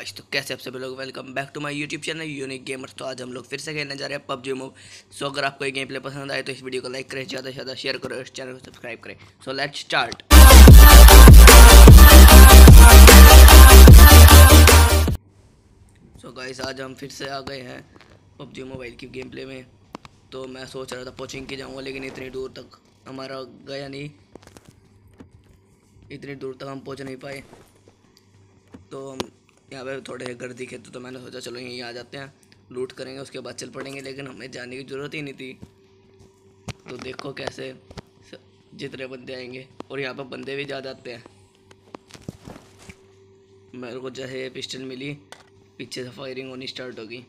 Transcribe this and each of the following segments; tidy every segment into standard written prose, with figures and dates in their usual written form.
Guys, तो कैसे आप सभी लोग welcome back to my YouTube channel unique gamers. तो आज हम लोग फिर से खेलने जा रहे हैं पबजी मूव। सो अगर आपको ये गेम प्ले पसंद आए तो इस वीडियो को लाइक करें, ज़्यादा से ज़्यादा शेयर करो, इस चैनल को सब्सक्राइब करें। So let's start. So guys, आज हम फिर से आ गए हैं पबजी मोबाइल की गेम प्ले में। तो मैं सोच रहा था कोचिंग की जाऊँगा, लेकिन इतनी दूर तक हमारा गया नहीं, इतनी दूर तक हम पहुँच नहीं पाए। तो हम यहाँ पे थोड़े घर दिखे तो मैंने सोचा चलो यहीं आ जाते हैं, लूट करेंगे, उसके बाद चल पड़ेंगे। लेकिन हमें जाने की ज़रूरत ही नहीं थी। तो देखो कैसे जितने बंदे आएंगे, और यहाँ पर बंदे भी ज़्यादा आते हैं। मेरे को जैसे पिस्टल मिली, पीछे से फायरिंग होनी स्टार्ट होगी।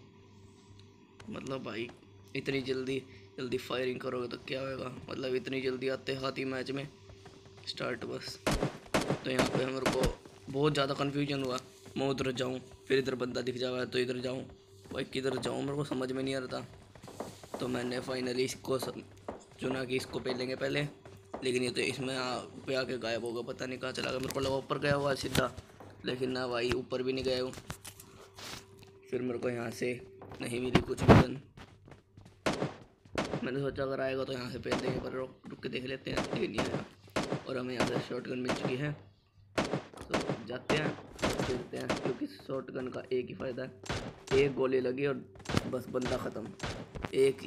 मतलब भाई, इतनी जल्दी जल्दी फायरिंग करोगे तो क्या होगा। मतलब इतनी जल्दी आते हाथी मैच में स्टार्ट बस। तो यहाँ पे मेरे को बहुत ज़्यादा कन्फ्यूजन हुआ, मैं उधर जाऊँ फिर इधर बंदा दिख जावा तो इधर जाऊँ, भाई किधर जाऊँ मेरे को समझ में नहीं आ रहा था। तो मैंने फाइनली इसको चुना कि इसको पेलेंगे पहले। लेकिन ये तो इसमें पे आके गायब होगा, पता नहीं कहाँ चला गया। मेरे को लगा ऊपर गया हुआ सीधा, लेकिन ना भाई, ऊपर भी नहीं गया हूँ। फिर मेरे को यहाँ से नहीं मिली कुछ भी गन। मैंने सोचा अगर आएगा तो यहाँ से पेल देंगे, पर रुक के देख लेते हैं, लेकिन नहीं आया। और हमें यहाँ से शॉर्ट गन मिल चुकी है, तो जाते हैं खेलते हैं। क्योंकि शॉर्ट गन का एक ही फ़ायदा है, एक गोली लगी और बस बंदा ख़त्म। एक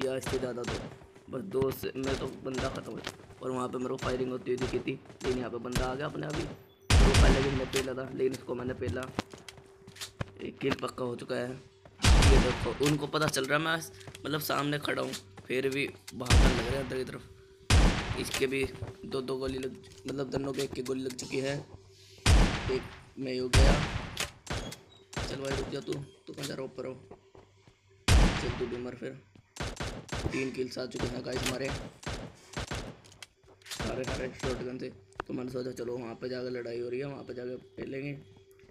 या इससे ज़्यादा तो बस दो से में तो बंदा ख़त्म है। और वहाँ पे मेरे को फायरिंग होती हुई दिखी थी, लेकिन यहाँ पे बंदा आ गया अपने अभी। तो पहले भी मैंने पेला था, लेकिन इसको मैंने पेला। एक किल पक्का हो चुका है। ये देखो, उनको पता चल रहा है मैं मतलब सामने खड़ा हूँ, फिर भी भागने लग रहे हैं अंदर की तरफ। इसके भी दो दो गोली लग, मतलब दोनों के एक की गोली लग चुकी है। एक मैं हो गया। चल भाई रुक जा, तू कहाँ जा रहा, ऊपर हो। चल तू भी मर फिर। 3 किल्स आ चुके हैं गाइस हमारे, सारे सारे शॉर्ट गन से। तो मैंने सोचा चलो वहाँ पे जाकर लड़ाई हो रही है, वहाँ पे जाकर पेलेंगे।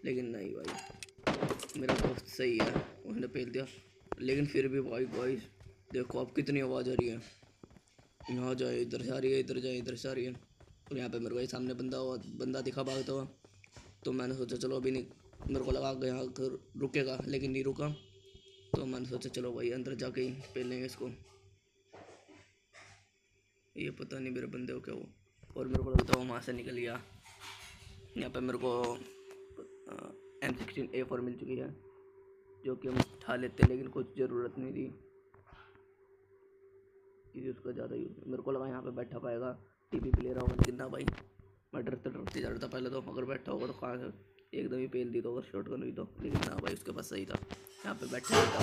लेकिन नहीं भाई, मेरा दोस्त सही है, उसने पेल दिया। लेकिन फिर भी भाई गाइस देखो अब कितनी आवाज़ आ रही है। यहाँ जाए इधर से आ रही है, इधर जाए इधर से आ रही है। और यहाँ पे मेरे को सामने बंदा दिखा भागता हुआ। तो मैंने सोचा चलो अभी नहीं, मेरे को लगा यहाँ रुकेगा, लेकिन नहीं रुका। तो मैंने सोचा चलो भाई अंदर जाके ही पेल लेंगे इसको। ये पता नहीं मेरे बंदे को क्या हो, और मेरे को लगता है वो वहाँ से निकल गया। यहाँ पे मेरे को M16A4 मिल चुकी है, जो कि हम उठा लेते, लेकिन कुछ ज़रूरत नहीं थी क्योंकि उसका ज़्यादा यूज़। मेरे को लगा यहाँ पे बैठा पाएगा, टीपी पे ले रहा होगा, लेकिन ना भाई, मैं डरते जा रहा था पहले तो। अगर बैठा होगा तो कहाँ से एकदम ही पेल दी तो, अगर शॉर्ट गन हुई तो। लेकिन ना भाई, उसके पास सही था, यहाँ पे बैठा नहीं था।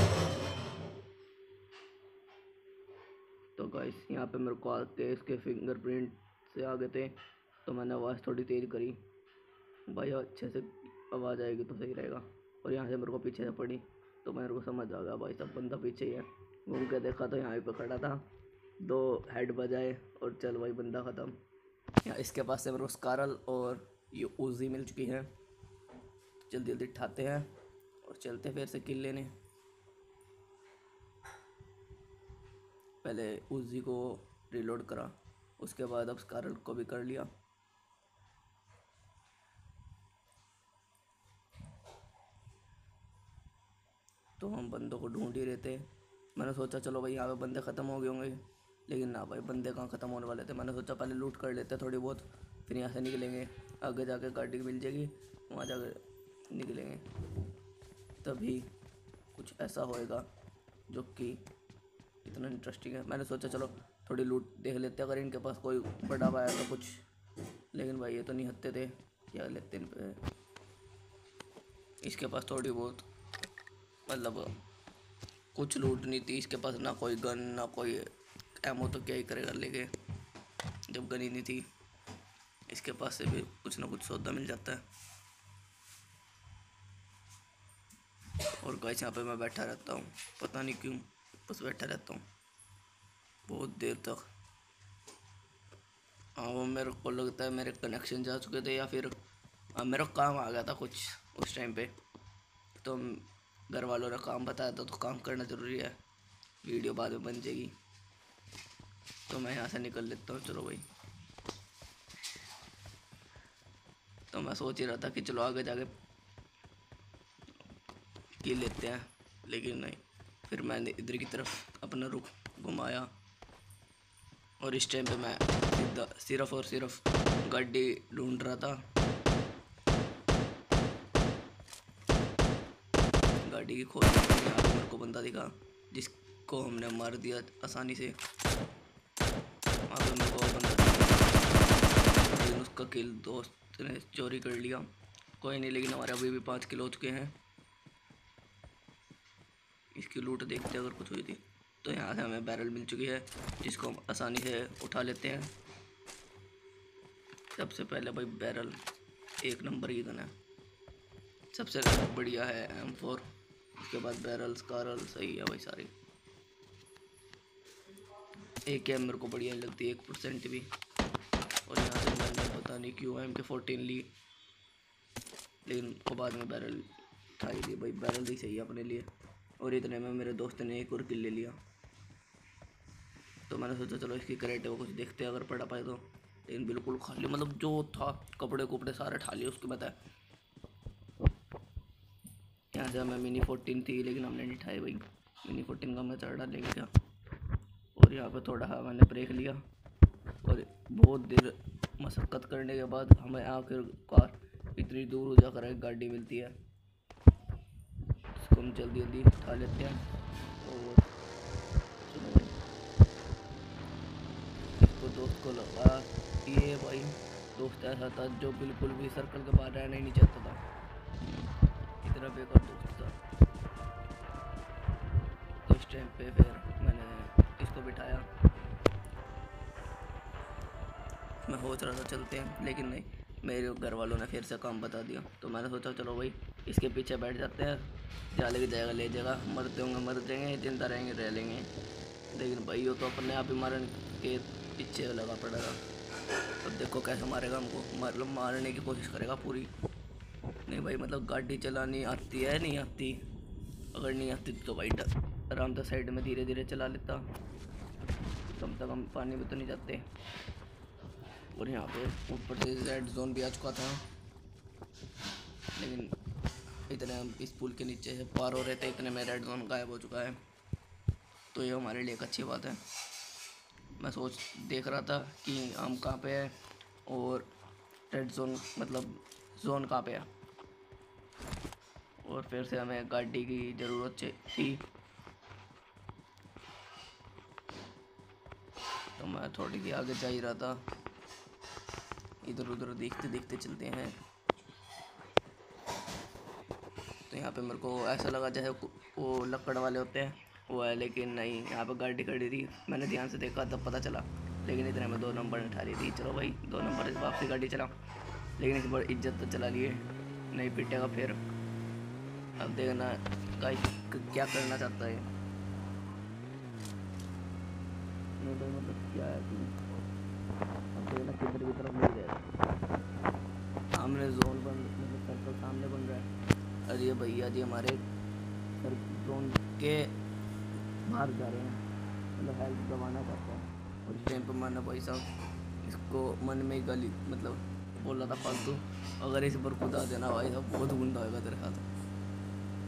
तो गाइस यहाँ पे मेरे को आके इसके फिंगरप्रिंट से आ गए थे, तो मैंने आवाज़ थोड़ी तेज़ करी भाई, अच्छे से आवाज़ आएगी तो सही रहेगा। और यहाँ से मेरे को पीछे से पड़ी, तो मेरे को समझ आ गया भाई सब बंदा पीछे ही है। घूम के देखा तो यहाँ पे खड़ा था, 2 हेड बजाए और चल भाई बंदा ख़त्म। यहाँ इसके पास से मेरे को स्कारल और ये उजी मिल चुकी है। जल्दी जल्दी उठाते हैं और चलते फिर से किल लेने। पहले उजी को रिलोड करा, उसके बाद अब स्कारल को भी कर लिया। तो हम बंदों को ढूंढ ही रहे थे। मैंने सोचा चलो भाई यहाँ पे बंदे ख़त्म हो गए होंगे, लेकिन ना भाई, बंदे कहाँ ख़त्म होने वाले थे। मैंने सोचा पहले लूट कर लेते थोड़ी बहुत, फिर यहाँ से निकलेंगे। आगे जाके गाड़ी मिल जाएगी, वहाँ जाकर निकलेंगे, तभी कुछ ऐसा होएगा जो कि इतना इंटरेस्टिंग है। मैंने सोचा चलो थोड़ी लूट देख लेते, अगर इनके पास कोई बड़ा पाया तो कुछ। लेकिन भाई ये तो नहीं हत्ते थे, क्या लेते इन पे। इसके पास थोड़ी बहुत मतलब कुछ लूट नहीं थी इसके पास, ना कोई गन ना कोई एमो, तो क्या ही करेगा लेके जब गन ही नहीं थी। इसके पास से भी कुछ ना कुछ सौदा मिल जाता है। और गाइस यहाँ पे मैं बैठा रहता हूँ, पता नहीं क्यों, बस बैठा रहता हूँ बहुत देर तक। हाँ, वो मेरे को लगता है मेरे कनेक्शन जा चुके थे, या फिर मेरा काम आ गया था कुछ उस टाइम पे। तो घर वालों ने काम बताया था, तो काम करना ज़रूरी है, वीडियो बाद में बन जाएगी। तो मैं यहाँ से निकल लेता हूँ, चलो भाई। तो मैं सोच ही रहा था कि चलो आगे जाके किल लेते हैं, लेकिन नहीं। फिर मैंने इधर की तरफ अपना रुख घुमाया और इस टाइम पे मैं सिर्फ और सिर्फ गाड़ी ढूंढ रहा था। गाड़ी की खोज यहाँ पे मेरे को बंदा दिखा जिसको हमने मार दिया आसानी से। वहाँ पे मेरे को बंदा दिखा, लेकिन उसका किल दोस्त ने चोरी कर लिया। कोई नहीं, लेकिन हमारे अभी भी 5 किल हो चुके हैं। इसकी लूट देखते हैं अगर कुछ हुई थी। तो यहाँ से हमें बैरल मिल चुकी है जिसको हम आसानी से उठा लेते हैं। सबसे पहले भाई बैरल एक नंबर की गन है, सबसे बढ़िया है M4। उसके बाद बैरल स्कारल सही है भाई सारी। एक एम मेरे को बढ़िया नहीं लगती 1% भी। और यहाँ से मैंने पता नहीं क्यों MK14 ली, लेकिन वो बाद में बैरल था ही भाई, बैरल ही सही है अपने लिए। और इतने में मेरे दोस्त ने एक और किल ले लिया। तो मैंने सोचा चलो इसकी करेट वो कुछ देखते हैं अगर पड़ा पाए तो। लेकिन बिल्कुल खाली, मतलब जो था कपड़े कुपड़े सारे ठा लिए उसके बाद। यहाँ से हमें मिनी 14 थी लेकिन हमने नहीं ठाई भाई, मिनी 14 का मैं चढ़ा लेके क्या। और यहाँ पे थोड़ा मैंने ब्रेक लिया और बहुत देर मशक्क़त करने के बाद हमें आखिरकार इतनी दूर हो जाकर एक गाड़ी मिलती है, इसको हम जल्दी जल्दी उठा लेते हैं। और इसको दोस्त को लगा, ये भाई दोस्त ऐसा था जो बिल्कुल भी सर्कल के बाहर रहना ही नहीं चाहता था, इतना बेकार दोस्त था। तो इस टाइम पे फिर मैंने इसको बिठाया। मैं सोच रहा था चलते हैं, लेकिन नहीं, मेरे घर वालों ने फिर से काम बता दिया। तो मैंने सोचा चलो भाई इसके पीछे बैठ जाते हैं, जहाँ लेके जाएगा ले जाएगा, मरते होंगे मर जाएंगे, जिंदा रहेंगे रह लेंगे। लेकिन भाई वो तो अपने आप ही मारने के पीछे लगा पड़ा था। अब देखो कैसे मारेगा हमको, मतलब मारने की कोशिश करेगा पूरी। नहीं भाई, मतलब गाड़ी चलानी आती है नहीं आती, अगर नहीं आती तो भाई आराम से साइड में धीरे धीरे चला लेता, कम से कम पानी में तो नहीं जाते। और यहाँ पे ऊपर से रेड जोन भी आ चुका था, लेकिन इतने हम इस पुल के नीचे से पार हो रहे थे, इतने में रेड जोन गायब हो चुका है। तो ये हमारे लिए एक अच्छी बात है। मैं देख रहा था कि हम कहाँ पे है और रेड जोन मतलब जोन कहाँ पे है। और फिर से हमें गाड़ी की ज़रूरत थी, तो मैं थोड़ी सी आगे जा ही रहा था। इधर उधर देखते देखते चलते हैं। तो यहाँ पे मेरे को ऐसा लगा जैसे वो लकड़ वाले होते हैं वो है, लेकिन नहीं, यहाँ पे गाड़ी खड़ी थी। मैंने ध्यान से देखा तब पता चला, लेकिन इतने में 2 नंबर ने उठा ली थी। चलो भाई 2 नंबर से वापसी गाड़ी चला, लेकिन इस बार इज्जत तो चला लिए, नहीं पिटेगा फिर। अब देखना गाइस क्या करना चाहता है। नहीं भाई मतलब क्या है कि अब देखना किधर की तरफ मिल जाएगा। सामने जोन बन, मतलब सर्कल सामने बन रहा है। अरे भैया जी हमारे जोन के बाहर जा रहे हैं, मतलब हेल्प दबाना चाहता है। और इस टाइम पर मैंने भाई साहब इसको मन में ही गाली मतलब बोला था फालतू, अगर इस पर खुदा देना भाई साहब बहुत गुंडा होगा तेरे साथ।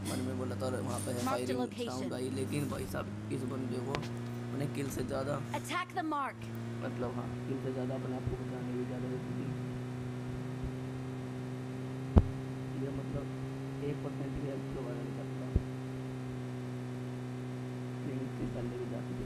मन में बोला था वहाँ पे है फायरिंग साउंड आई, लेकिन भाई साहब इस बंदे को अपने किल से ज़्यादा मतलब हाँ किल से ज़्यादा अपने आप को बचाने की ज़्यादा होती थी। ये मतलब 1% भी हेल्प के बारे में करता करने की जाती थी।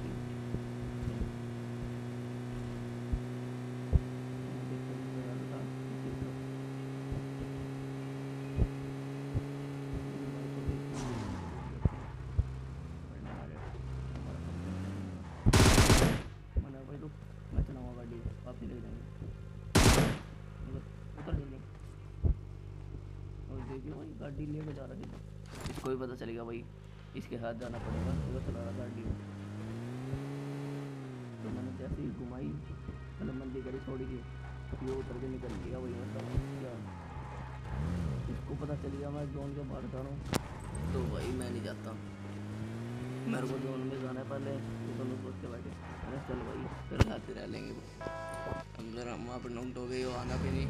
मैं चलाऊँगा गाड़ी, वापसी ले जाएंगे उतर लेंगे। और देखिए भाई गाड़ी लेके जा रही थी, इसको भी पता चलेगा भाई इसके साथ जाना पड़ेगा, वो चला रहा गाड़ी। तो मैंने जैसे ही घुमाई, मतलब मंदी गाड़ी छोड़ी थी, ये उतर के निकल गया भाई। मतलब क्या इसको पता चल गया मैं जोन के बाहर जा रहा हूँ, तो भाई मैं नहीं जाता, मेरे को जोन में जाना है पहले। तो दोनों सोच के बैठे, अरे चल भाई फिर खाते रह लेंगे। अंदर हम वहाँ पर नॉक्ड हो गई, हो आना भी नहीं।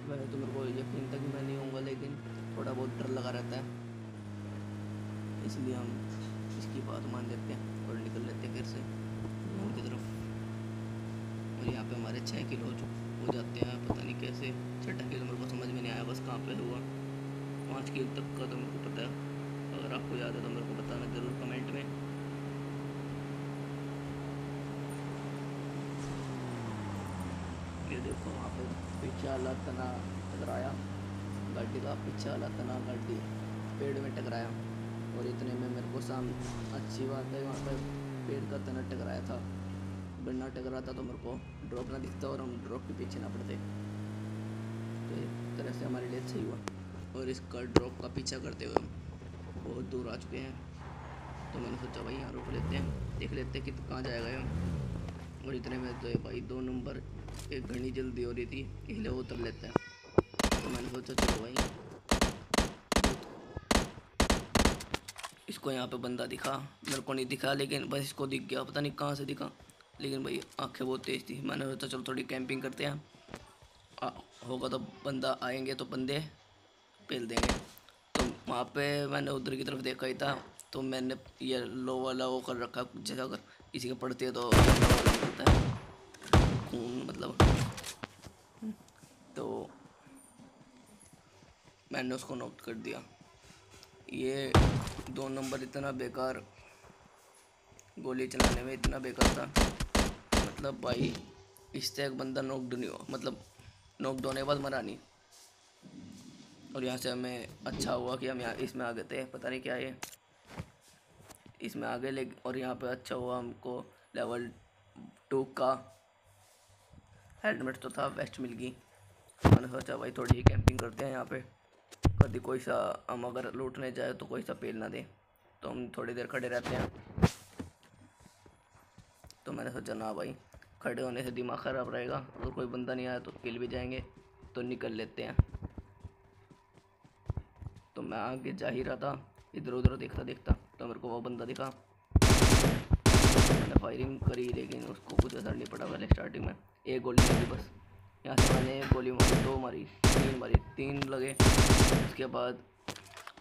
वैसे तो मेरे को यकीन था कि मैं नहीं होऊंगा, लेकिन लगा रहता है, इसलिए हम इसकी बात मान लेते हैं और निकल लेते हैं फिर से रूम की तरफ। और यहाँ पे हमारे 6 किल हो जाते हैं, पता नहीं कैसे। 6ठा किल मेरे को समझ में नहीं आया बस कहाँ पे हुआ। 5 किल तक का तो मेरे को पता है, अगर आपको याद है तो मेरे को बताना ज़रूर कमेंट में। ये देखो वहाँ पे पीछे वाला तना टकराया गाड़ी का, पीछे वाला तना गाड़ी पेड़ में टकराया। और इतने में मेरे को अच्छी बात है वहाँ पे पेड़ का तना टकराया था, बिना टकरा था तो मेरे को ड्रॉप ना दिखता और हम ड्रॉप के पीछे ना पड़ते। तो एक तरह से हमारे लिए सही हुआ। और इसका ड्रॉप का पीछा करते हुए हम बहुत दूर आ चुके हैं। तो मैंने सोचा भाई यहाँ रोक लेते हैं, देख लेते हैं कि कहाँ जाएगा हम। और इतने में तो भाई 2 नंबर एक घनी जल्दी हो रही थी, इसलिए वो उतर लेते हैं। तो मैंने सोचा चलो भाई, इसको यहाँ पे बंदा दिखा, मेरे को नहीं दिखा लेकिन बस इसको दिख गया, पता नहीं कहाँ से दिखा, लेकिन भाई आंखें बहुत तेज़ थी। मैंने सोचा चलो थोड़ी कैंपिंग करते हैं, होगा तो बंदा आएंगे तो बंदे पेल देंगे। तो वहाँ पे मैंने उधर की तरफ देखा ही था, तो मैंने ये लो वाला वो कर रखा, जैसे अगर किसी के पड़ती है तो होता है खून मतलब। तो मैंने उसको नॉक कर दिया। ये 2 नंबर इतना बेकार, गोली चलाने में इतना बेकार था, मतलब भाई इससे एक बंदा नॉकड नहीं हुआ, मतलब नॉकड होने के बाद मरा नहीं। और यहाँ से हमें अच्छा हुआ कि हम यहाँ इसमें आ गए थे, पता नहीं क्या है इसमें आ गए। लेकिन और यहाँ पे अच्छा हुआ हमको लेवल 2 का हेलमेट तो था, वेस्ट मिल गई। मैंने सोचा भाई थोड़ी कैंपिंग करते हैं यहाँ पे, कभी कोई सा हम अगर लूटने जाए तो कोई सा पेल ना दे, तो हम थोड़ी देर खड़े रहते हैं। तो मैंने सोचा ना भाई, खड़े होने से दिमाग ख़राब रहेगा, अगर कोई बंदा नहीं आया तो किल भी जाएंगे, तो निकल लेते हैं। तो मैं आगे जा ही रहा था, इधर उधर देखता देखता तो मेरे को वो बंदा दिखा। मैंने फायरिंग करी लेकिन उसको कुछ असर नहीं पड़ा। पहले स्टार्टिंग में एक गोली लगी बस, यहाँ से मैंने एक गोली मारी, 2 मारी, 3 मारी, 3 लगे। उसके बाद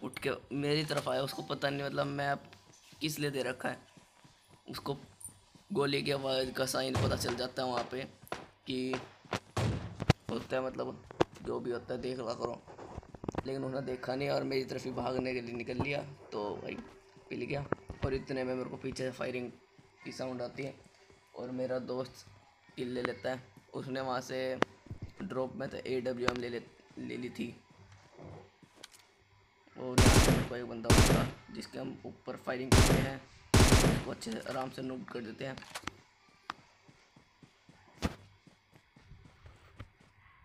उठ के मेरी तरफ आया, उसको पता नहीं मतलब मैं किस लिए दे रखा है, उसको गोली की आवाज़ का साइन पता चल जाता है वहाँ पे कि होता है, मतलब जो भी होता है देख ला करो। लेकिन उन्होंने देखा नहीं और मेरी तरफ ही भागने के लिए निकल लिया, तो भाई पिल गया। और इतने में मेरे को पीछे से फायरिंग की साउंड आती है और मेरा दोस्त किल ले लेता है। उसने वहाँ से ड्रॉप में तो AWM ले ली थी। और यहाँ से मेरे को एक बंदा होता जिसके हम ऊपर फायरिंग करते हैं, उसको अच्छे से आराम से नॉक कर देते हैं।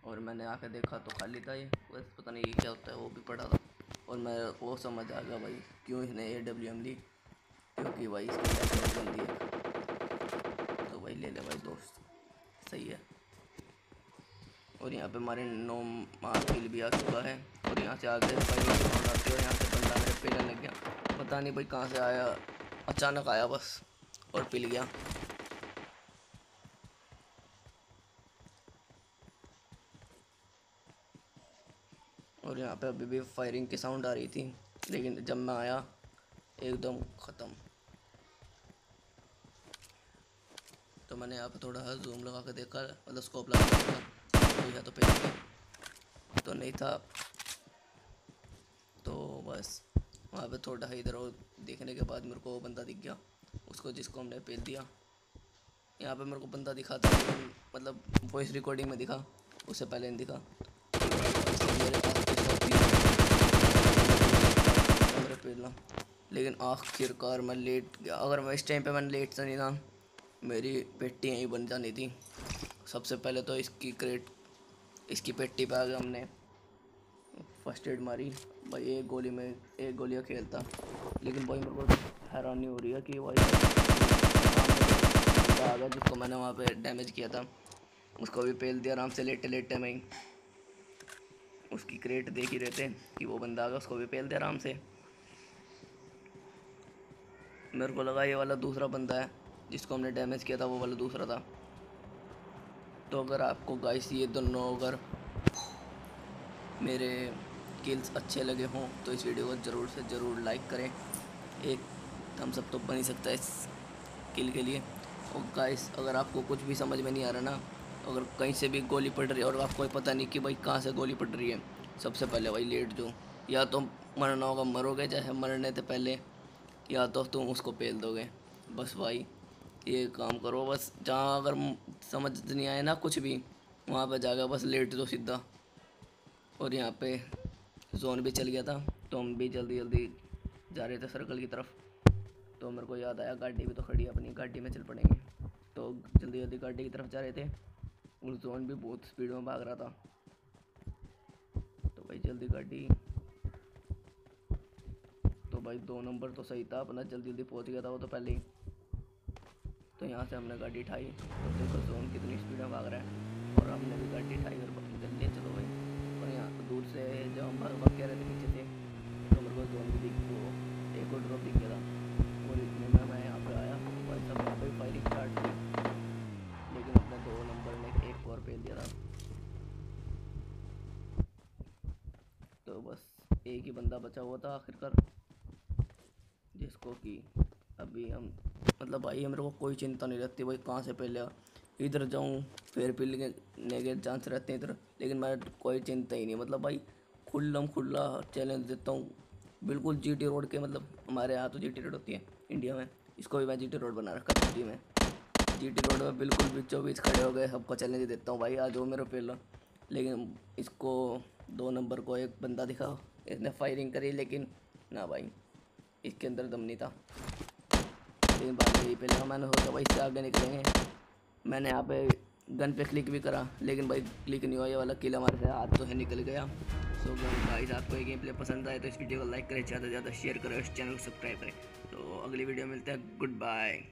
और मैंने आके देखा तो खाली था ये, बस पता नहीं ये क्या होता है, वो भी पड़ा था। और मैं वो समझ आ गया भाई क्यों इसने AWM ली, क्योंकि भाई इसकी बैकग्राउंड बंदी है। तो भाई ले ले भाई दोस्त, सही है। और यहाँ पे हमारे 9 किल भी आ चुका है। और यहाँ से आगे फाइनल आती है और यहाँ से बंदा मेरे पेलने लग गया, पता नहीं भाई कहाँ से आया, अचानक आया बस और पिल गया। और यहाँ पे अभी भी फायरिंग की साउंड आ रही थी, लेकिन जब मैं आया एकदम ख़त्म। तो मैंने यहाँ पे थोड़ा जूम लगा के देखा, मतलब स्कोप लगा के देखा, तो या तो पहले तो नहीं था। तो बस वहाँ पे थोड़ा इधर और देखने के बाद मेरे को वो बंदा दिख गया, उसको जिसको हमने पेल दिया। यहाँ पे मेरे को बंदा दिखा था, लेकिन मतलब वॉइस रिकॉर्डिंग में दिखा, उससे पहले नहीं दिखा। मेरे मेरे पेलना, लेकिन आखिरकार मैं लेट गया। अगर मैं इस टाइम पे मैंने लेट से नहीं था, मेरी पेट्टी यहीं बन जानी थी। सबसे पहले तो इसकी पेट्टी पे आगे हमने फर्स्ट एड मारी भाई, एक गोली में एक गोली का खेल था। लेकिन भाई मेरे को हैरानी हो रही है कि भाई आ गया जिसको मैंने वहाँ पे डैमेज किया था, उसको भी पेल दिया आराम से लेटे लेटे में ही। उसकी क्रेट देख ही रहे थे कि वो बंदा आ गया, उसको भी पेल दिया आराम से। मेरे को लगा ये वाला दूसरा बंदा है जिसको हमने डैमेज किया था, वो वाला दूसरा था। तो अगर आपको गाइस ये दोनों अगर मेरे किल्स अच्छे लगे हों तो इस वीडियो को ज़रूर से ज़रूर लाइक करें। एक थम्स अप तो बन ही सकता है इस किल के लिए। और गाइस अगर आपको कुछ भी समझ में नहीं आ रहा ना, अगर कहीं से भी गोली पड़ रही है और आपको पता नहीं कि भाई कहाँ से गोली पड़ रही है, सबसे पहले भाई लेट जाओ, या तो मरना होगा मरोगे, चाहे मरने से पहले, या तो तुम उसको पेल दोगे। बस भाई ये काम करो, बस जहाँ अगर समझ नहीं आए ना कुछ भी, वहाँ पे जाकर बस लेट दो सीधा। और यहाँ पे जोन भी चल गया था तो हम भी जल्दी जल्दी जा रहे थे सर्कल की तरफ। तो मेरे को याद आया गाड़ी भी तो खड़ी है, अपनी गाड़ी में चल पड़ेंगे। तो जल्दी जल्दी गाड़ी की तरफ जा रहे थे और जोन भी बहुत स्पीड में भाग रहा था। तो भाई जल्दी गाड़ी, तो भाई 2 नंबर तो सही था अपना, जल्दी जल्दी पहुंच गया था वो तो पहले ही। तो यहाँ से हमने गाड़ी उठाई, तो देखो जोन कितनी स्पीड में भाग रहा है, और हमने भी गाड़ी उठाई और जल्दी चलो भाई। और यहाँ तो दूर से जब हम भाग के रहे थे पीछे से, तो मेरे को जोन भी दिख, वो एक और ड्रॉप दिख गया था। और इतने में मैं यहाँ पे आया, भाई सब यहाँ पे फायरिंग स्टार्ट की, लेकिन अपने 2 नंबर ने एक और पेल दिया था। तो बस एक ही बंदा बचा हुआ था आखिरकार, जिसको कि अभी हम, मतलब भाई मेरे को कोई चिंता नहीं रहती भाई कहाँ से पहले इधर जाऊँ, फिर पिलने के चांस रहते हैं इधर, लेकिन मैं कोई चिंता ही नहीं, मतलब भाई खुला चैलेंज देता हूँ बिल्कुल। जीटी रोड के, मतलब हमारे यहाँ तो जीटी रोड होती है इंडिया में, इसको भी मैं जीटी रोड बना रखा है सिटी में। जीटी रोड में बिल्कुल बीचों बीच खड़े हो गए, सबको चैलेंज देता हूँ भाई आ जाओ मेरे पहला। लेकिन इसको 2 नंबर को एक बंदा दिखा, इसने फायरिंग करी, लेकिन ना भाई इसके अंदर दम नहीं था। लेकिन बात यही पे लगा, मैंने सोचा भाई इससे आगे निकलेंगे। मैंने यहाँ पे गन पे क्लिक भी करा, लेकिन भाई क्लिक नहीं हुआ, ये वाला किल हमारे से हाथ तो है निकल गया। सो गाइस आपको ये गेम प्ले पसंद आए तो इस वीडियो को लाइक करें, ज़्यादा से ज़्यादा शेयर करें, इस चैनल को सब्सक्राइब करें। तो अगली वीडियो मिलते हैं, गुड बाय।